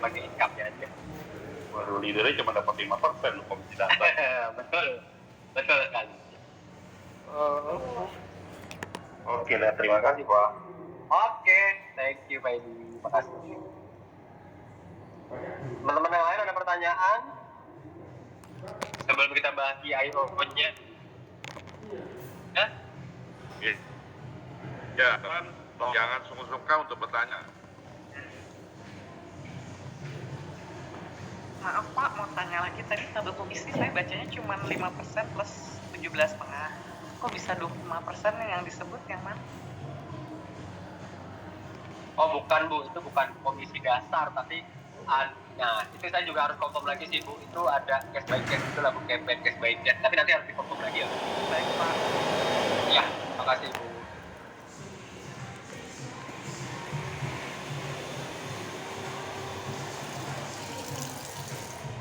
sebagai income-nya aja. Waduh, leadernya cuma dapat 5% komisi dasar. Betul sekali. Oke, nah, terima kasih Pak. Oke, thank you Pak Edi, makasih. Teman-teman yang lain ada pertanyaan? Sebelum kita bahas GIO-nya. Ya, kan, jangan sungkan-sungkan untuk bertanya. Maaf Pak, mau tanya lagi, tadi tabel komisi saya bacanya cuma 5% plus 17,5. Kok bisa 25% yang disebut yang mana? Oh bukan Bu, itu bukan komisi dasar, tapi nah itu saya juga harus confirm lagi sih Bu, itu ada case by case itu lah Bu, campaign case by case, tapi nanti harus di-confirm lagi ya. Baik Pak. Ya, makasih Bu.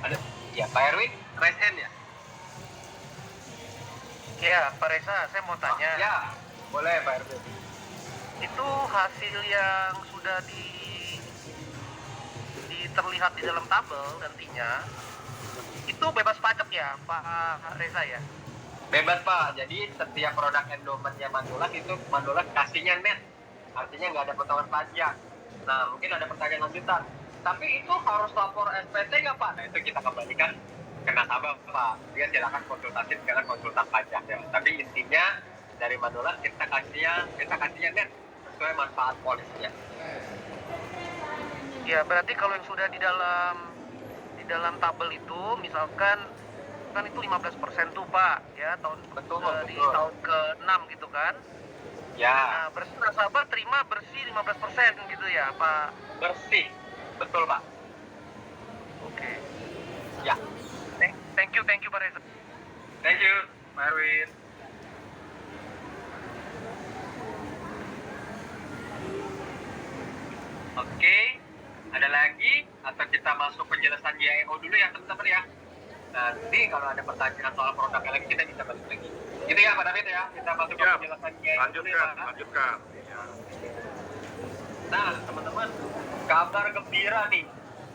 Ada, ya Pak Erwin, raise hand ya? Ya, Pak Reza, saya mau tanya. Ya, boleh Pak Erwin. Itu hasil yang sudah terlihat di dalam tabel nantinya, itu bebas pajak ya, Pak Reza ya? Bebas Pak, jadi setiap produk endowmentnya Mandolas itu Mandolas kasihnya net, artinya nggak ada potongan pajak. Nah mungkin ada pertanyaan lanjutan, tapi itu harus lapor SPT nggak Pak? Nah itu kita kembalikan ke nasabah Pak, dia silakan konsultasi dengan konsultan pajak ya. Tapi intinya dari Mandolas kita kasihnya net sesuai manfaat polisnya. Ya, berarti kalau yang sudah di dalam tabel itu, misalkan kan itu 15% tuh Pak, ya Betul. di tahun ke-6 gitu kan? Ya. Nah, berarti nasabah terima bersih 15% gitu ya Pak? Bersih, betul Pak. Oke. Ya. Thank you Pak Reza. Thank you, Pak Erwin. Oke, ada lagi atau kita masuk penjelasan GIO dulu ya teman-teman ya. Nanti kalau ada pertanyaan soal produknya lagi kita bisa balik lagi. Gitu ya Pak David ya, kita masuk ke penjelasan GIO. Lanjutkan. Nah teman-teman, kabar gembira nih,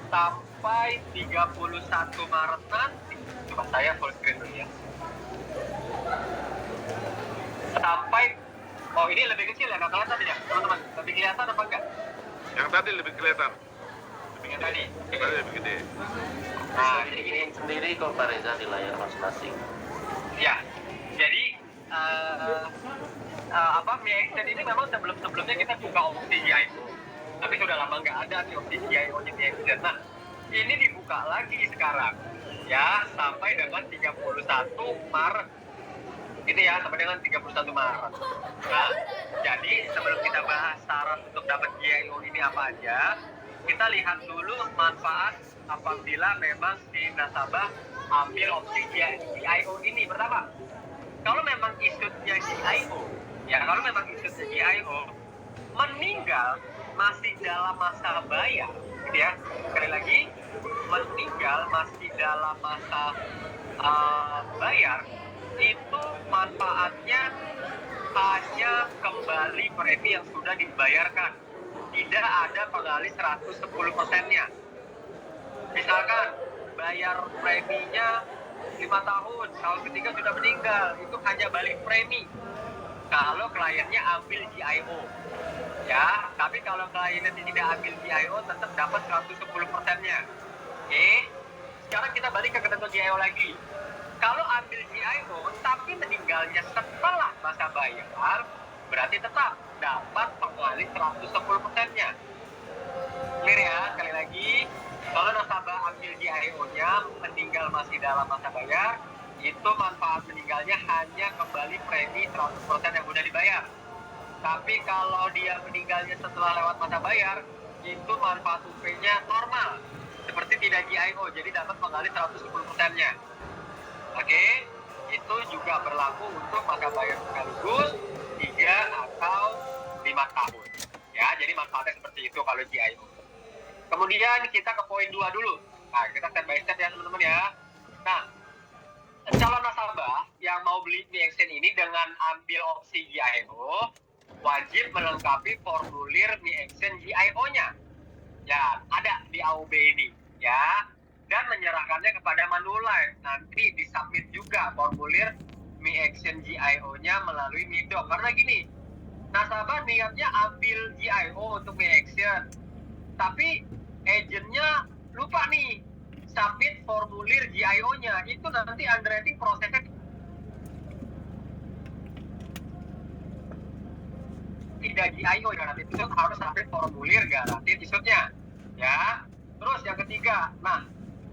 sampai 31 Maret nanti, coba saya full screen dulu ya. Sampai, oh ini lebih kecil ya, nggak kelihatan ya teman-teman, lebih kelihatan apa enggak? Yang tadi lebih kelihatan. Yang tadi. Lebih gede. Nah ini sendiri kok Pak Reza di layar masing-masing. ya, jadi Mi Action ini memang sebelumnya kita buka opsi GIO, tapi sudah lama nggak ada nih opsi GIO-nya Mi Action. Nah ini dibuka lagi sekarang ya sampai dengan 31 Maret. Gitu ya, sampai dengan 31 Maret. Nah, jadi sebelum kita bahas syarat untuk dapat GIO ini apa aja, kita lihat dulu manfaat apabila memang si nasabah ambil opsi GIO ini. Pertama, kalau memang issuednya GIO, meninggal masih dalam masa bayar, gitu ya. Sekali lagi, meninggal masih dalam masa bayar, itu manfaatnya hanya kembali premi yang sudah dibayarkan, tidak ada pengalih 110%-nya. Misalkan bayar preminya 5 tahun ketiga sudah meninggal, itu hanya balik premi kalau kliennya ambil GIO ya. Tapi kalau kliennya tidak ambil GIO tetap dapat 110%-nya. Oke, sekarang kita balik ke ketentuan GIO lagi. Kalau ambil GIO tapi meninggalnya setelah masa bayar, berarti tetap dapat pengalih 110%-nya. Clear ya? Sekali lagi, kalau nasabah ambil GIO-nya meninggal masih dalam masa bayar, itu manfaat meninggalnya hanya kembali premi 100% yang sudah dibayar. Tapi kalau dia meninggalnya setelah lewat masa bayar, itu manfaat UP-nya normal, seperti tidak GIO, jadi dapat pengalih 110%-nya. Oke, itu juga berlaku untuk masa bayar sekaligus 3 atau 5 tahun. Ya, jadi manfaatnya seperti itu kalau GIO. Kemudian kita ke poin 2 dulu. Nah, kita step by step ya teman-teman ya. Nah, calon nasabah yang mau beli Mi Action ini dengan ambil opsi GIO, wajib melengkapi formulir Mi Action GIO-nya. Ya, ada di AOB ini, ya. Dan menyerahkannya kepada Manulife. Nanti disubmit juga formulir Mi Action GIO-nya melalui Midok. Karena gini, nasabah niatnya ambil GIO untuk Mi Action, tapi agentnya lupa nih submit formulir GIO-nya. Itu nanti underwriting prosesnya tidak GIO ya, nanti itu harus submit formulir garansi isutnya, ya. Terus yang ketiga, nah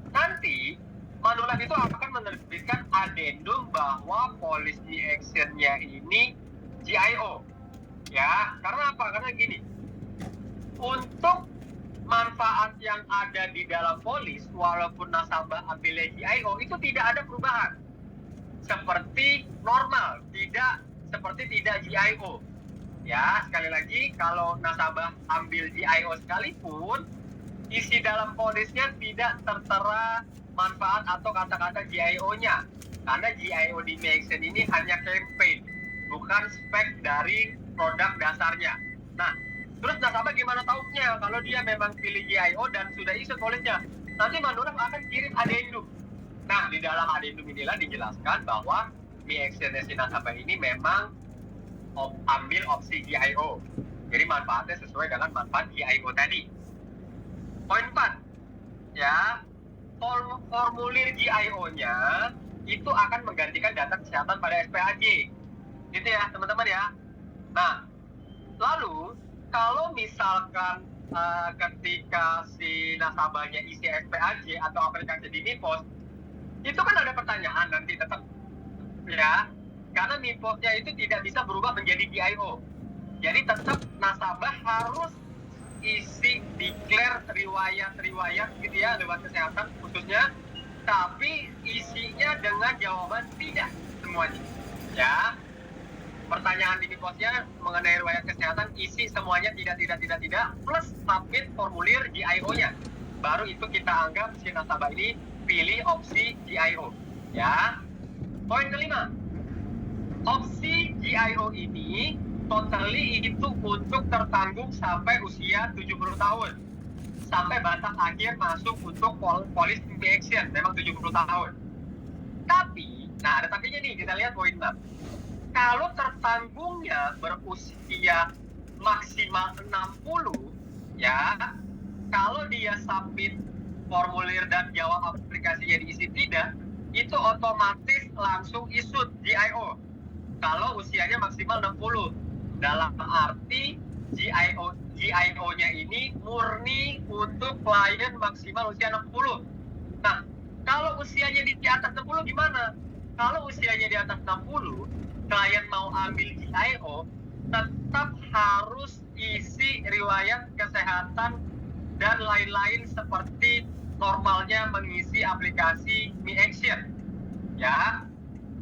nanti Manulife itu akan menerbitkan adendum bahwa polis Mi Action-nya ini GIO, ya. Karena apa? Karena gini, untuk manfaat yang ada di dalam polis, walaupun nasabah ambilnya GIO, itu tidak ada perubahan. Seperti normal, tidak seperti tidak GIO. Ya, sekali lagi, kalau nasabah ambil GIO sekalipun, isi dalam polisnya tidak tertera manfaat atau kata-kata GIO-nya. Karena GIO di Mi Action ini hanya campaign, bukan spek dari produk dasarnya. Nah, terus nasabah gimana tahunya kalau dia memang pilih GIO dan sudah isu polisnya? Nanti Manulife akan kirim adendum. Nah, di dalam adendum inilah dijelaskan bahwa Mi Action si nasabah ini memang ambil opsi GIO. Jadi manfaatnya sesuai dengan manfaat GIO tadi. Poin 4, ya, formulir GIO-nya itu akan menggantikan data kesehatan pada SPAJ. Gitu ya, teman-teman ya. Nah, lalu kalau misalkan ketika si nasabahnya isi SPAJ atau aplikasi di Mipos, itu kan ada pertanyaan nanti tetap, ya. Karena Miposnya itu tidak bisa berubah menjadi GIO. Jadi tetap nasabah harus isi declare riwayat gitu ya, riwayat kesehatan khususnya, tapi isinya dengan jawaban tidak semuanya. Ya, pertanyaan di Miposnya mengenai riwayat kesehatan isi semuanya tidak, plus submit formulir GIO-nya. Baru itu kita anggap si nasabah ini pilih opsi GIO. Ya. Poin kelima, opsi GIO ini totally itu untuk tertanggung sampai usia 70 tahun. Sampai batas akhir masuk untuk polis Mi Action, memang 70 tahun. Tapi, nah ada tapinya nih, kita lihat poin 6. Kalau tertanggungnya berusia maksimal 60, ya, kalau dia submit formulir dan jawab aplikasinya diisi tidak, itu otomatis langsung isut GIO. Kalau usianya maksimal 60, dalam arti GIO-nya ini murni untuk klien maksimal usia 60. Nah, kalau usianya di atas 60 gimana? Kalau usianya di atas 60, klien mau ambil GIO, tetap harus isi riwayat kesehatan dan lain-lain seperti normalnya mengisi aplikasi Mi Action. Ya.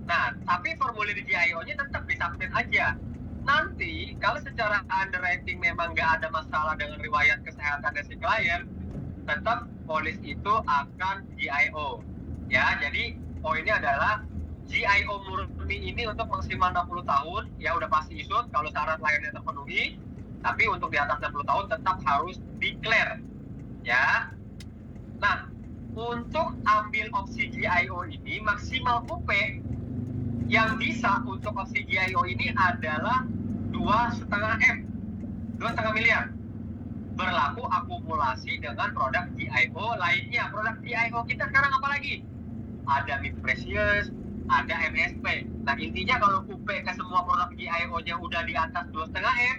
Nah, tapi formulir GIO-nya tetap disubmit aja. Nanti, kalau secara underwriting memang nggak ada masalah dengan riwayat kesehatan si klien, tetap polis itu akan GIO. Ya, jadi poinnya adalah GIO murni ini untuk maksimal 60 tahun, ya udah pasti isut kalau syarat lainnya terpenuhi. Tapi untuk di atas 60 tahun tetap harus declare. Ya. Nah, untuk ambil opsi GIO ini maksimal UP yang bisa untuk opsi GIO ini adalah 2,5 M, 2,5 miliar. Berlaku akumulasi dengan produk GIO lainnya. Produk GIO kita sekarang apa lagi? Ada Mid Precious, ada MSP. Nah, intinya kalau UP ke semua produk GIO-nya udah di atas 2,5 M,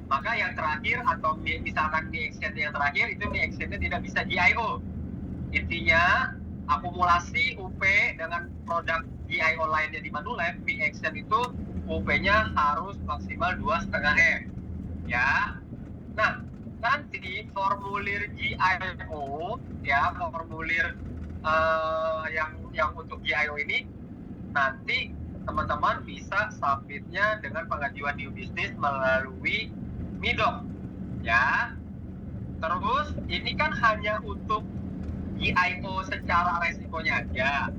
maka yang terakhir atau misalkan Mi Action yang terakhir itu Mi Action-nya tidak bisa GIO. Intinya akumulasi UP dengan produk GIO lainnya di Manulife, Mi Action itu UP-nya harus maksimal 2,5 M. Ya. Nah, nanti formulir GIO, ya, formulir yang untuk GIO ini nanti teman-teman bisa submitnya dengan pengajuan new business melalui Midok. Ya. Terus ini kan hanya untuk GIO secara resikonya aja.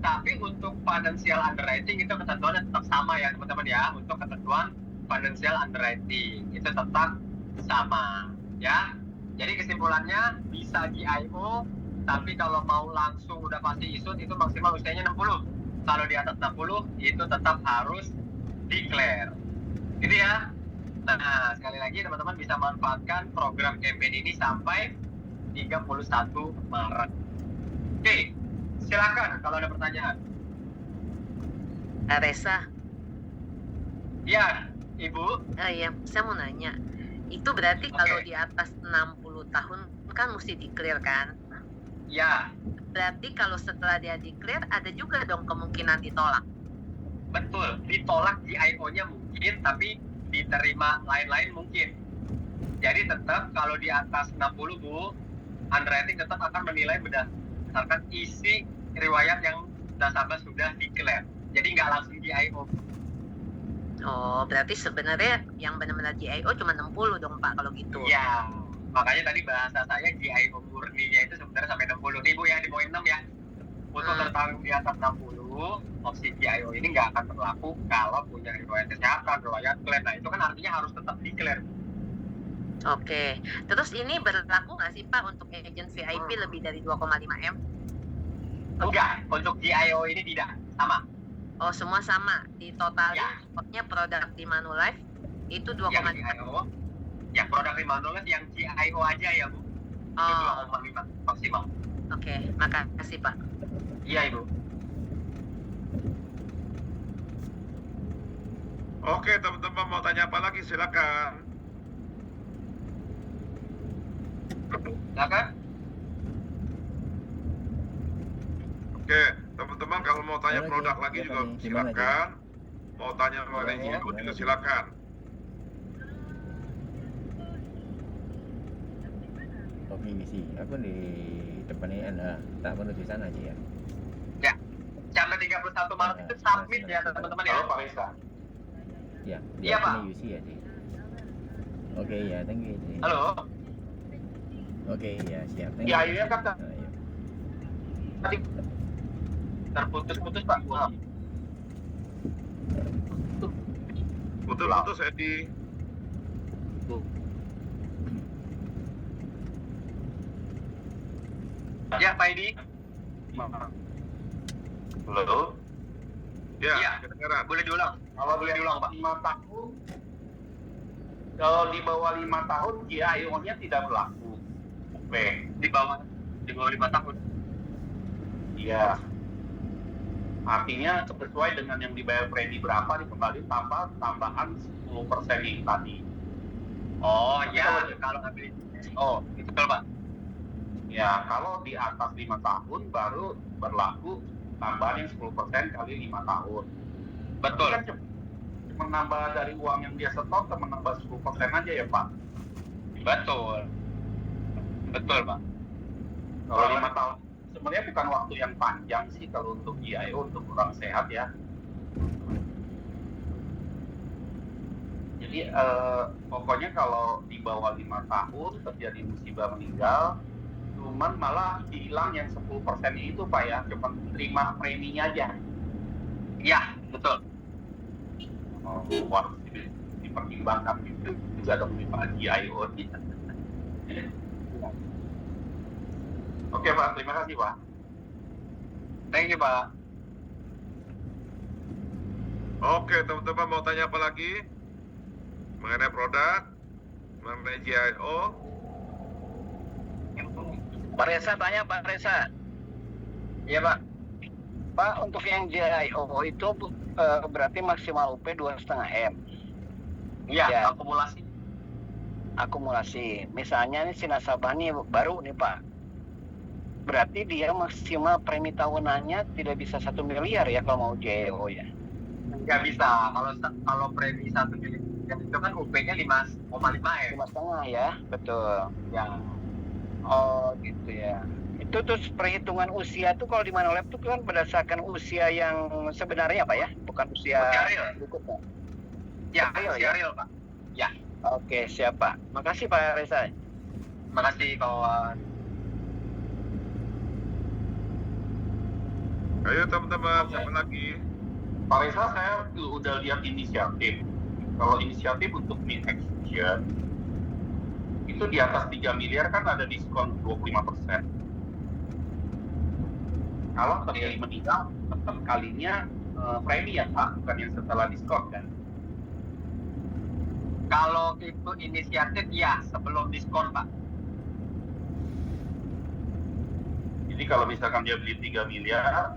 Tapi untuk financial underwriting itu ketentuannya tetap sama ya teman-teman ya. Untuk ketentuan financial underwriting itu tetap sama ya. Jadi kesimpulannya bisa GIO, tapi kalau mau langsung udah pasti isut itu maksimal usianya 60. Kalau di atas 60 itu tetap harus declare. Gitu ya. Nah, sekali lagi teman-teman bisa manfaatkan program campaign ini sampai 31 Maret. Oke, silakan kalau ada pertanyaan. Resa, Ya, Ibu. ya, saya mau nanya. Itu berarti Oke. kalau di atas 60 tahun kan mesti declare kan? Ya, Berarti kalau setelah dia declare ada juga dong kemungkinan ditolak. betul. Ditolak GIO-nya mungkin, tapi diterima lain-lain mungkin. Jadi tetap kalau di atas 60, Bu, underwriting tetap akan menilai berdasarkan isi riwayat yang nasabah sudah declare. Jadi nggak langsung GIO. Oh, berarti sebenarnya yang benar-benar GIO cuma 60 dong Pak kalau gitu. Ya, makanya tadi bahasa saya GIO murninya itu sebenarnya sampai 60. Nih Bu ya, di poin 6 ya. Untuk tertarik di atas 60, opsi GIO ini nggak akan berlaku kalau punya riwayat kesehatan, riwayat klaim. Nah, itu kan artinya harus tetap declare. Oke. Terus ini berlaku nggak sih Pak untuk agent VIP lebih dari 2,5 M? Enggak, untuk GIO ini tidak. Sama. Oh, semua sama. Di total Ya. pokoknya produk di Manulife itu 2,5. Yang GIO, ya produk Limanulis yang GIO aja ya Bu. Itu Oh, 2,5 maksimal. oke. Makasih Pak. Iya Ibu. Oke, teman-teman mau tanya apa lagi silakan. Silakan. Oke, teman-teman kalau mau tanya Ada produk lagi, lagi siapa juga nih? Di mana silakan. Mau tanya mengenai Ya, GIO gimana juga aja? silakan. Oke, misi. Aku di depan ini tak menuju sana aja ya. Ya. Sampai 31 Maret itu submit ya teman-teman ya. Halo Pak Reza. Ya, di Iya, Pak. sini UC ya sih. Oke ya, thank you. Ci. Halo. Oke ya, siap. Thank Ya, you. ini kan Nah, ya. Tadi terputus-putus Pak. Maaf. Putus-putus Edi. Ya Pak Edi. Halo. Ya, Iya. kedengaran. Boleh diulang. Kalau Boleh diulang Pak. 5 tahun, kalau di bawah 5 tahun GIO-nya tidak berlaku. Oke, Di bawah 5 tahun. iya. Artinya sesuai dengan yang dibayar premi berapa dikembali tambah tambahan 10% ini tadi. Oh ya, kalau ambil betul Pak. Ya, kalau di atas 5 tahun baru berlaku tambahan yang 10% kali 5 tahun. Betul. Tapi kan cuma nambah dari uang yang dia setor, cuma nambah 10% aja ya Pak. Betul. Betul Pak. Kalau 5 tahun sebenarnya bukan waktu yang panjang sih kalau untuk GIO untuk orang sehat ya. Jadi pokoknya kalau di bawah 5 tahun terjadi musibah meninggal, cuman malah hilang yang 10% itu Pak ya, cuma terima preminya aja. Ya, betul. Harus dipertimbangkan itu juga dong di Pak GIO. Oke Pak, terima kasih Pak. Thank you Pak. Oke, teman-teman mau tanya apa lagi? Mengenai produk, mengenai GIO. Pak Reza tanya, Pak Reza. Iya Pak. Pak, untuk yang GIO itu berarti maksimal UP 2,5 M. Iya, Ya. akumulasi. Akumulasi. Misalnya nih si nasabah nih baru nih Pak. Berarti dia maksimal premi tahunannya tidak bisa 1 miliar ya kalau mau GIO ya. Nggak bisa. Kalau premi 1 miliar itu kan UP-nya 5,5 M. 5,5 ya, betul. Ya. Oh gitu ya. Itu terus perhitungan usia tuh kalau di Manulife tuh kan berdasarkan usia yang sebenarnya Pak ya, bukan usia Usia real. berikutnya. Ya, Real, usia ya? real Pak. Ya. Oke, siap Pak. Makasih Pak Reza. Makasih kawan. Ayo teman-teman, siapa lagi? Pak Reza, saya udah lihat inisiatif. Kalau inisiatif untuk mid action itu di atas 3 miliar kan ada diskon 25%. Kalau terjadi meninggal, tetap kalinya premi ya Pak, bukan yang setelah diskon kan? Kalau itu inisiatif ya sebelum diskon Pak. Jadi kalau misalkan dia beli 3 miliar,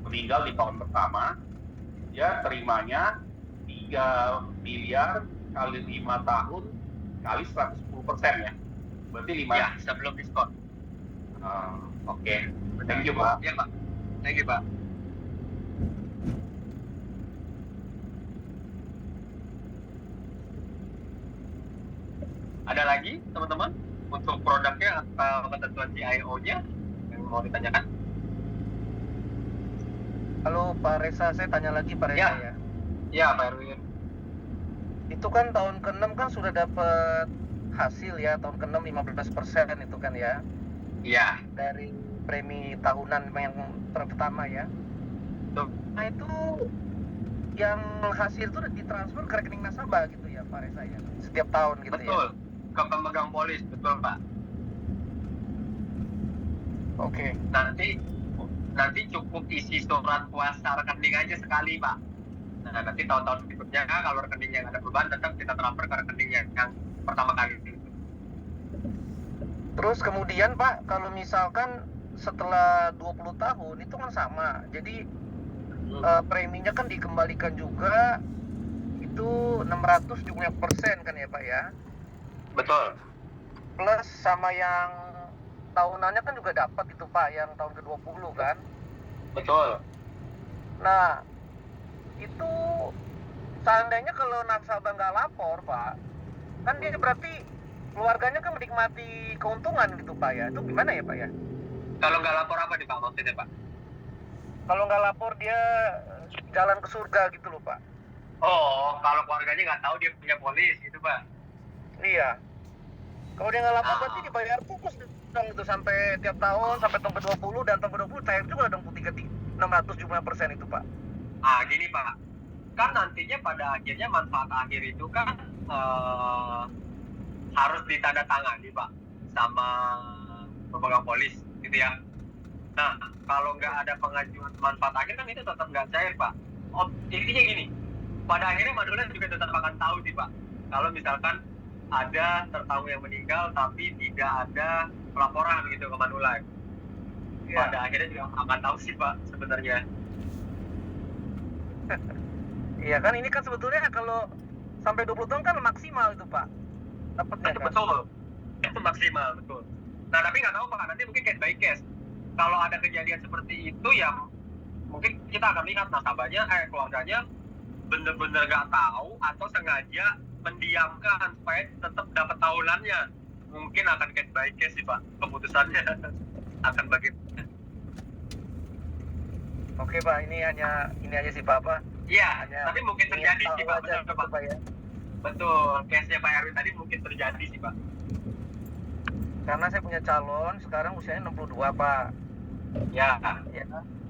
meninggal di tahun pertama, dia terimanya 3 miliar kali 5 tahun kali 110% ya. Berarti 5. Ya, sebelum diskon. Oke. Thank you Pak. Ya Pak. Thank you Pak. Ada lagi teman-teman untuk produknya atau ketentuan CIO-nya yang mau ditanyakan? Halo Pak Reza, saya tanya lagi Pak Reza ya. Ya Pak Erwin. Itu kan tahun ke-6 kan sudah dapat hasil ya, tahun ke-6 15% itu kan ya. Iya. Dari premi tahunan yang pertama ya. Betul. Nah itu yang hasil itu ditransfer ke rekening nasabah gitu ya Pak Reza ya, setiap tahun gitu Betul. ya. Ke pemegang polis, betul Pak. Oke. Nanti cukup isi surat kuasa rekening aja sekali Pak. Nah nanti tahun-tahun berikutnya kalau rekeningnya ada perubahan tetap kita transfer ke rekening yang pertama kali. Terus kemudian Pak, kalau misalkan setelah 20 tahun itu kan sama. Jadi preminya kan dikembalikan juga itu 670% kan ya Pak ya. Betul. Plus sama yang tahunannya kan juga dapat itu Pak, yang tahun ke-20 kan. Betul. Nah, itu seandainya kalau nasabah nggak lapor Pak, kan dia berarti keluarganya kan menikmati keuntungan gitu Pak ya. Itu gimana ya Pak ya? Kalau nggak lapor apa nih Pak maksudnya Pak? Kalau nggak lapor dia jalan ke surga gitu loh Pak. Oh, kalau keluarganya nggak tahu dia punya polis gitu Pak? Iya. Kalau dia nggak lapor berarti dibayar terus dong itu sampai tiap tahun sampai tahun ke-20 dan tahun ke-20 cair juga dong 670% itu Pak. Gini Pak, kan nantinya pada akhirnya manfaat akhir itu kan harus ditandatangani Pak sama pemegang polis gitu ya. Nah, kalau nggak ada pengajuan manfaat akhir kan itu tetap nggak cair Pak. Intinya gini, pada akhirnya Manulife juga tetap akan tahu sih Pak, kalau misalkan ada tertahu yang meninggal tapi tidak ada pelaporan gitu ke Manulife. Pada akhirnya juga akan tahu sih Pak sebenarnya. Iya kan ini kan sebetulnya kalau sampai 20 tahun kan maksimal itu Pak. Dapatnya kan. Betul. Itu maksimal, betul. Nah, tapi nggak tahu Pak, nanti mungkin case by case. Kalau ada kejadian seperti itu ya mungkin kita akan lihat nasabahnya, keluarganya bener-bener nggak tahu atau sengaja mendiamkan supaya tetap dapat tahunannya. Mungkin akan case by case sih Pak, keputusannya akan bagaimana. Oke Pak, ini aja sih Pak Pak. Iya, tapi mungkin terjadi sih Pak, betul gitu, Pak. Ya. Betul, case-nya Pak Erwin tadi mungkin terjadi sih Pak. Karena saya punya calon sekarang usianya 62 Pak. Ya. Ya,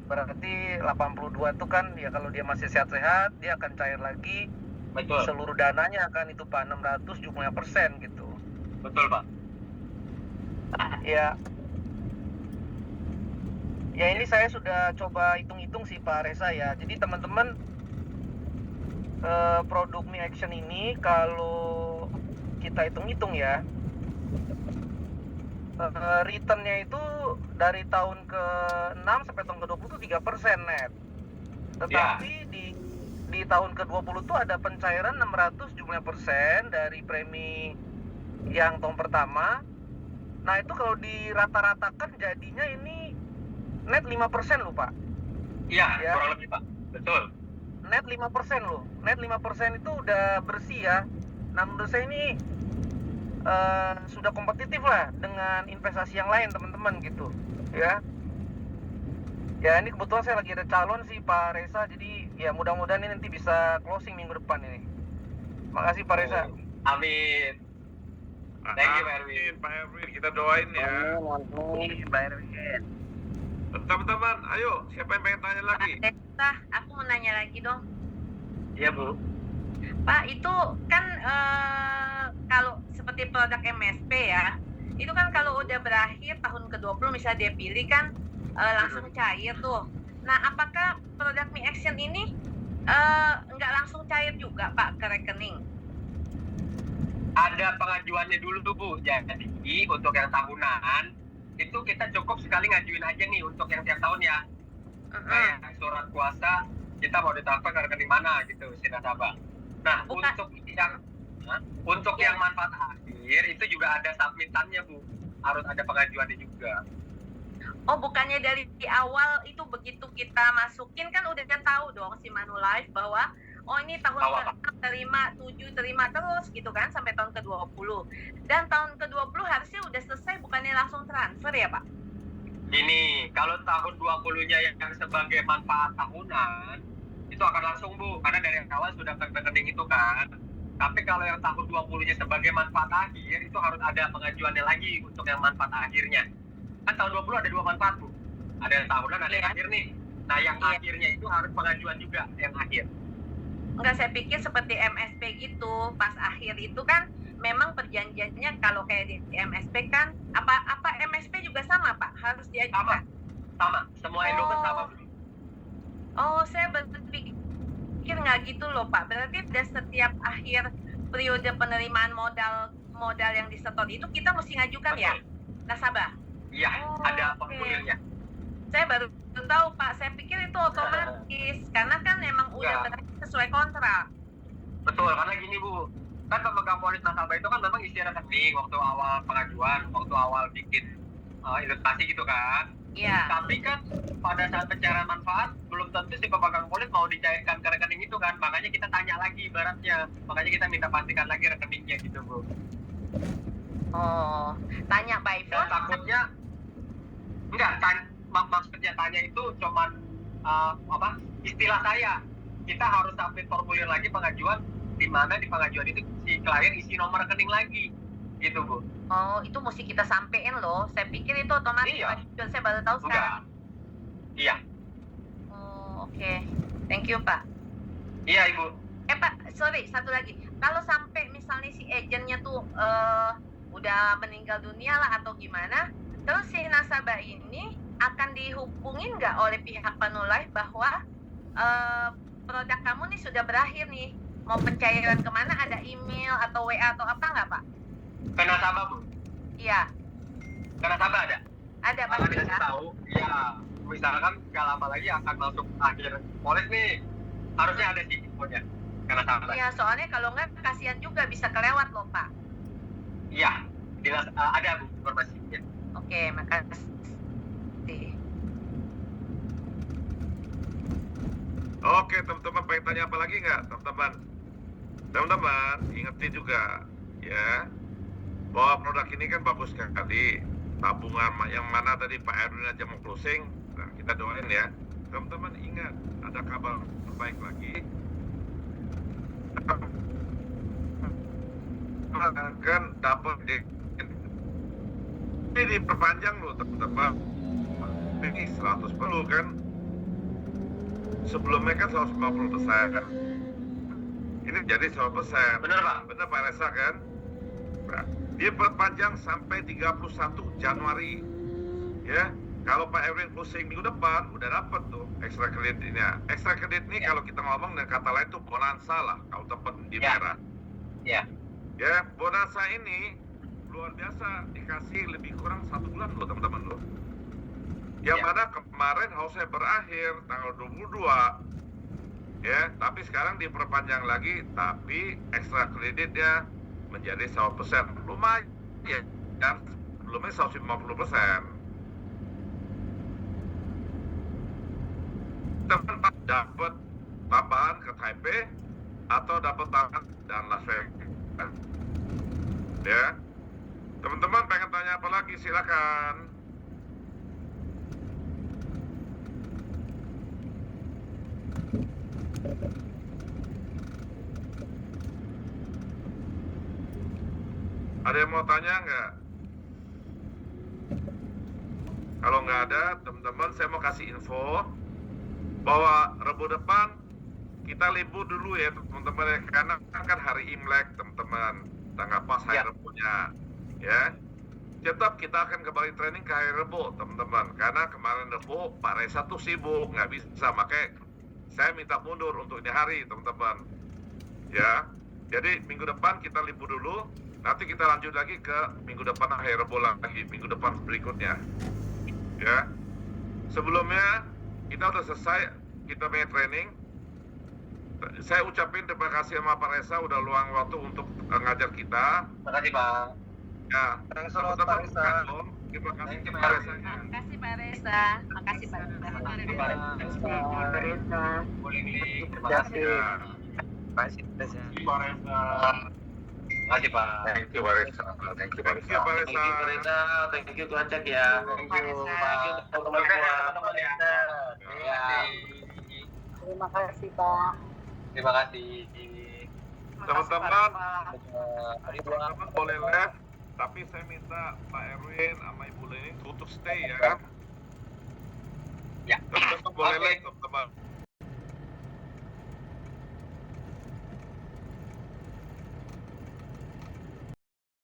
berarti 82 itu kan ya kalau dia masih sehat-sehat dia akan cair lagi. Betul. Seluruh dananya kan itu Pak 670% gitu. Betul Pak. Ya. Ya ini saya sudah coba hitung-hitung sih Pak Reza ya. Jadi teman-teman produk Mi Action ini kalau kita hitung-hitung ya, returnnya itu dari tahun ke-6 sampai tahun ke-20 itu 3% net. Tetapi di tahun ke-20 itu ada pencairan 670% dari premi yang tahun pertama. Nah itu kalau dirata-ratakan jadinya ini net 5% loh Pak. Iya, ya. Kurang lebih Pak. Betul. Net 5% loh. Net 5% itu udah bersih ya. Nah menurut saya ini sudah kompetitif lah dengan investasi yang lain teman-teman gitu ya. Ya ini kebetulan saya lagi ada calon sih Pak Reza. Jadi ya mudah-mudahan ini nanti bisa closing minggu depan ini. Makasih Pak Reza. Amin. Thank you Pak Erwin. Amin, Pak Erwin, kita doain ya. Amin, Pak Erwin. Teman-teman, ayo, siapa yang pengen tanya lagi? Pak Reza, aku mau nanya lagi dong. Iya Bu. Pak, itu kan kalau seperti produk MSP ya, itu kan kalau udah berakhir tahun ke-20 misalnya dia pilih kan langsung cair tuh. Nah, apakah produk Mi Action ini nggak langsung cair juga Pak ke rekening? Ada pengajuannya dulu tuh Bu. Jadi untuk yang tahunan itu kita cukup sekali ngajuin aja nih untuk yang tiap tahun ya. Kayak surat kuasa kita mau ditransfer ke rekening mana gitu si nasabah. Nah, untuk yang manfaat akhir itu juga ada submitannya Bu. Harus ada pengajuannya juga. Oh, bukannya dari awal itu begitu kita masukin kan udah tahu dong si Manulife bahwa oh ini tahun ke-6 terima, 7 terima terus gitu kan sampai tahun ke-20. Dan tahun ke-20 harusnya udah selesai bukannya langsung transfer ya Pak? Gini, kalau tahun 20-nya yang sebagai manfaat tahunan itu akan langsung Bu, karena dari awal sudah ke rekening itu kan. Tapi kalau yang tahun 20-nya sebagai manfaat akhir itu harus ada pengajuannya lagi untuk yang manfaat akhirnya. Kan tahun 20 ada 2 manfaat Bu. Ada yang tahunan, ada yang akhir nih. Nah, yang akhirnya itu harus pengajuan juga yang akhir. Enggak, saya pikir seperti MSP gitu. Pas akhir itu kan memang perjanjiannya kalau kayak di MSP kan apa MSP juga sama Pak? Harus diajukan? Sama. Semua Indomaret sama Bu. Oh, saya berpikir nggak gitu loh Pak. Berarti setiap akhir periode penerimaan modal yang disetor itu kita mesti ngajukan ya nasabah? Iya, ada formulirnya. Saya baru tahu Pak. Saya pikir itu otomatis karena kan memang udah sesuai kontrak. Betul, karena gini Bu, kan pemegang polis nasabah itu kan memang isi rekening waktu awal pengajuan, waktu awal bikin ilustrasi gitu kan. Iya. Tapi kan pada saat pencairan manfaat belum tentu si pemegang polis mau dicairkan ke rekening itu kan, makanya kita tanya lagi ibaratnya, makanya kita minta pastikan lagi rekeningnya gitu Bu. Oh, tanya by phone? Dan takutnya maksudnya tanya itu cuman istilah saya, kita harus submit formulir lagi pengajuan, di mana di pengajuan itu si klien isi nomor rekening lagi gitu Bu. Oh, itu mesti kita sampein loh. Saya pikir itu otomatis. Iya. Dan saya baru tahu sekarang. Iya. Oh, oke. Thank you Pak. Iya Ibu. Pak, sorry, satu lagi. Kalau sampai misalnya si agennya tuh udah meninggal dunia lah atau gimana, terus si nasabah ini akan dihubungin nggak oleh pihak Manulife bahwa produk kamu nih sudah berakhir nih, mau pencairan kemana, ada email atau WA atau apa nggak Pak? Ke nasabah Bu? Iya. Ke nasabah ada? Ada Pak. Kalau dikasih tahu, ya misalkan nggak lama lagi akan masuk akhir polis nih, harusnya ada di infonya ke nasabah. Iya, soalnya kalau nggak kasihan juga bisa kelewat loh Pak. Iya, ada Bu informasinya. Oke, makasih. Oke, teman-teman pengen tanya apa lagi nggak, teman-teman? Teman-teman, ingetin juga ya, bahwa produk ini kan bagus sekali. Tabungan yang mana tadi Pak Erwin aja mau closing, nah kita doain ya. Teman-teman ingat, ada kabar baik lagi. Kan dapat ini diperpanjang loh teman-teman. Ini 110 kan. Sebelumnya kan 150%. Ini jadi 100%. Benar Pak? Benar Pak Reza kan? Nah, dia perpanjang sampai 31 Januari. Ya, kalau Pak Erwin closing minggu depan udah dapat tuh ekstra kreditnya. Ekstra kredit ini kalau kita ngomong dengan kata lain tuh bonansa lah kalau tempat di merah. Iya. Ya, bonansa ini luar biasa, dikasih lebih kurang 1 bulan loh teman-teman loh. Yang mana kemarin harusnya berakhir tanggal 22. Ya, tapi sekarang diperpanjang lagi, tapi ekstra kreditnya menjadi 100%. Lumayan, dan sebelumnya 150%. Teman dapat tambahan ke Taipei atau dapat tambahan dan Las Vegas. Ya, teman-teman pengen tanya apa lagi silakan. Ada yang mau tanya nggak? Kalau nggak ada, teman-teman saya mau kasih info bahwa Rabu depan kita libur dulu ya teman-teman ya, karena kan hari Imlek teman-teman. tanggal pas hari Rebunya, ya. Tetap kita akan kembali training ke hari Rebu, teman-teman. Karena kemarin Rebu Pak Reza tuh sibuk, nggak bisa. Makanya saya minta mundur untuk ini hari, teman-teman. Ya, jadi minggu depan kita libur dulu. Nanti kita lanjut lagi ke minggu depan hari Rebu lagi, minggu depan berikutnya. Ya, sebelumnya kita udah selesai, kita punya training. Saya ucapin terima kasih sama Pak Reza udah luang waktu untuk ngajar kita. Terima kasih Pak. Ya, Thanks a lot, teman-teman, Pak Reza. terima kasih Thank you, Pak Pak Reza. Makasih Pak Reza. Makasih Pak Reza. Terima kasih Pak. Boleh nih. Terima kasih. Ya, Terima kasih Pak Reza. Pak Reza. Terima kasih Pak. Thank you Pak Reza. Thank you Pak thank you Pak Thank you Reza. Pak Reza, thank you Tuhan Cek ya. Thank Pak you Reza. Pak. Thank you teman-teman Oke, semua. teman-teman ya. Ya. Terima kasih Pak. Terima kasih. Teman-teman, Hari teman-teman boleh live, tapi saya minta Pak Erwin sama Ibu Leni untuk stay ya. Ya. Teman-teman boleh Oke. live